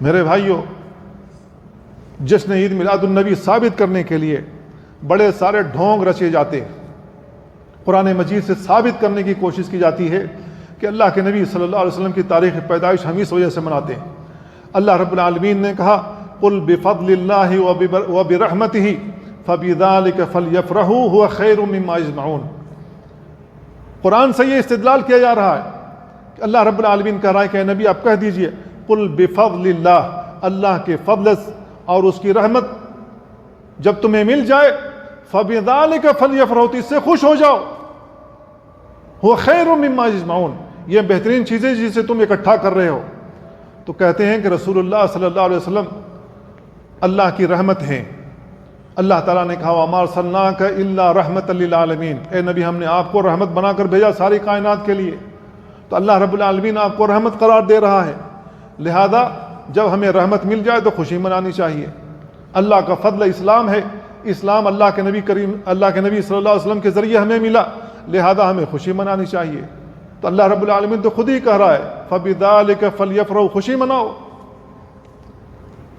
میرے بھائیوں، جشن عید میلاد النبی ثابت کرنے کے لیے بڑے سارے ڈھونگ رچے جاتے ہیں۔ قرآن مجید سے ثابت کرنے کی کوشش کی جاتی ہے کہ اللہ کے نبی صلی اللہ علیہ وسلم کی تاریخ پیدائش ہم اس وجہ سے مناتے ہیں۔ اللہ رب العالمین نے کہا قل بفضل اللہ وبرحمتہ فبذلک فلیفرحوا هو خیر مما یجمعون۔ قرآن سے یہ استدلال کیا جا رہا ہے کہ اللہ رب العالمین کہہ رہا ہے کہ اے نبی آپ کہہ دیجئے قل بفضل اللہ، اللہ کے فضل اور اس کی رحمت جب تمہیں مل جائے فبذلک فلیفرحوا، اس سے خوش ہو جاؤ، هو خیر مما یجمعون، یہ بہترین چیزیں جسے تم اکٹھا کر رہے ہو۔ تو کہتے ہیں کہ رسول اللہ صلی اللہ علیہ وسلم اللہ کی رحمت ہیں۔ اللہ تعالیٰ نے کہا وَمَا أَرْسَلْنَاكَ إِلَّا رَحْمَةً لِّلْعَالَمِينَ، اے نبی ہم نے آپ کو رحمت بنا کر بھیجا ساری کائنات کے لیے۔ تو اللہ رب العالمین آپ کو رحمت قرار دے رہا ہے، لہذا جب ہمیں رحمت مل جائے تو خوشی منانی چاہیے۔ اللہ کا فضل اسلام ہے، اسلام اللہ کے نبی صلی اللہ علیہ وسلم کے ذریعے ہمیں ملا، لہذا ہمیں خوشی منانی چاہیے۔ تو اللہ رب العالمین تو خود ہی کہہ رہا ہے فَبِذَلِكَ فَلْيَفْرَحُوا، خوشی مناؤ۔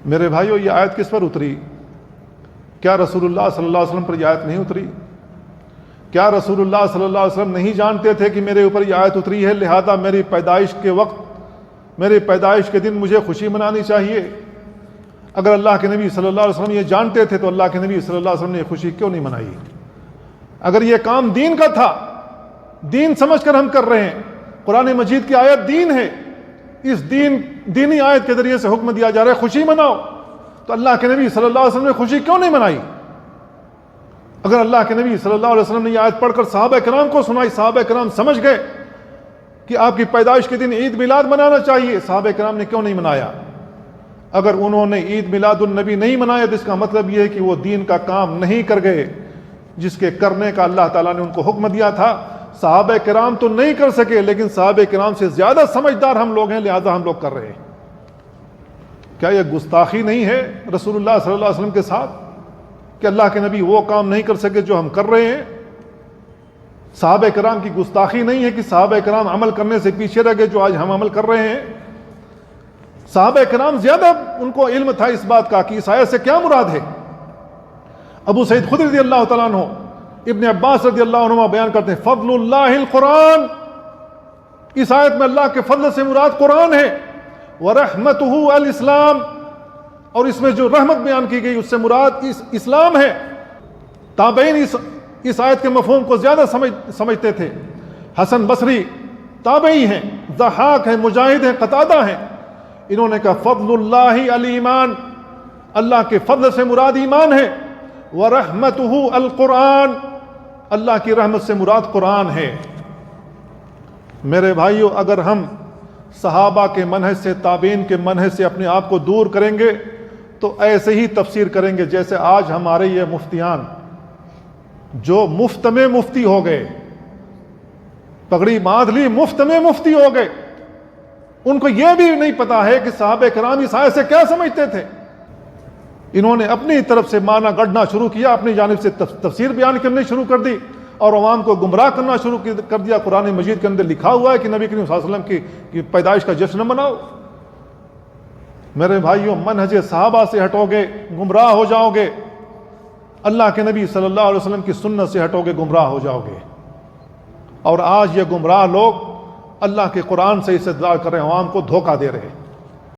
میرے بھائیو، یہ آیت کس پر اتری؟ کیا رسول اللہ صلی اللہ علیہ وسلم پر یہ آیت نہیں اتری؟ کیا رسول اللہ صلی اللہ علیہ وسلم نہیں جانتے تھے کہ میرے اوپر یہ آیت اتری ہے، لہذا میری پیدائش کے وقت، میری پیدائش کے دن مجھے خوشی منانی چاہیے؟ اگر اللہ کے نبی صلی اللہ علیہ وسلم یہ جانتے تھے تو اللہ کے نبی صلی اللہ علیہ وسلم نے یہ خوشی کیوں نہیں منائی؟ اگر یہ کام دین کا تھا، دین سمجھ کر ہم کر رہے ہیں، قرآن مجید کی آیت دین ہے، اس دینی آیت کے ذریعے سے حکم دیا جا رہا ہے خوشی مناؤ، تو اللہ کے نبی صلی اللہ علیہ وسلم نے خوشی کیوں نہیں منائی؟ اگر اللہ کے نبی صلی اللہ علیہ وسلم نے یہ آیت پڑھ کر صحابہ کرام کو سنائی، صحابہ کرام سمجھ گئے کہ آپ کی پیدائش کے دن عید میلاد منانا چاہیے، صحابہ کرام نے کیوں نہیں منایا؟ اگر انہوں نے عید میلاد النبی نہیں منایا تو اس کا مطلب یہ ہے کہ وہ دین کا کام نہیں کر گئے جس کے کرنے کا اللہ تعالیٰ نے ان کو حکم دیا تھا۔ صحابہ کرام تو نہیں کر سکے، لیکن صحابہ کرام سے زیادہ سمجھدار ہم لوگ ہیں، لہذا ہم لوگ کر رہے ہیں۔ کیا یہ گستاخی نہیں ہے رسول اللہ صلی اللہ علیہ وسلم کے ساتھ کہ اللہ کے نبی وہ کام نہیں کر سکے جو ہم کر رہے ہیں؟ صحابہ کرام کی گستاخی نہیں ہے کہ صحابہ کرام عمل کرنے سے پیچھے رہ گئے جو آج ہم عمل کر رہے ہیں؟ صحابہ کرام زیادہ ان کو علم تھا اس بات کا کہ اس آیت سے کیا مراد ہے۔ ابو سعید خدری رضی اللہ تعالیٰ عنہ، ابن عباس رضی اللہ عنہما بیان کرتے ہیں فضل اللہ القرآن، اس آیت میں اللہ کے فضل سے مراد قرآن ہے، ورحمتہ الاسلام، اور اس میں جو رحمت بیان کی گئی اس سے مراد اسلام ہے۔ تابعین اس آیت کے مفہوم کو زیادہ سمجھتے تھے۔ حسن بصری تابعی ہیں، ضحاک ہیں، مجاہد ہیں، قتادہ ہیں، انہوں نے کہا فضل اللہ الایمان، اللہ کے فضل سے مراد ایمان ہے، ورحمتہ القرآن، اللہ کی رحمت سے مراد قرآن ہے۔ میرے بھائیو، اگر ہم صحابہ کے منہج سے، تابعین کے منہج سے اپنے آپ کو دور کریں گے تو ایسے ہی تفسیر کریں گے جیسے آج ہمارے یہ مفتیان جو مفت میں مفتی ہو گئے، پگڑی باندھ لی، مفت میں مفتی ہو گئے، ان کو یہ بھی نہیں پتا ہے کہ صحابہ کرام اس آیت سے کیا سمجھتے تھے۔ انہوں نے اپنی طرف سے معنی گڑھنا شروع کیا، اپنی جانب سے تفسیر بیان کرنی شروع کر دی اور عوام کو گمراہ کرنا شروع کر دیا۔ قرآن مجید کے اندر لکھا ہوا ہے کہ نبی کریم صلی اللہ علیہ وسلم کی پیدائش کا جشن مناؤ۔ میرے بھائیوں، منہج صحابہ سے ہٹو گے گمراہ ہو جاؤ گے، اللہ کے نبی صلی اللہ علیہ وسلم کی سنت سے ہٹو گے گمراہ ہو جاؤ گے۔ اور آج یہ گمراہ لوگ اللہ کے قرآن سے استدلال کر رہے ہیں، عوام کو دھوکہ دے رہے ہیں۔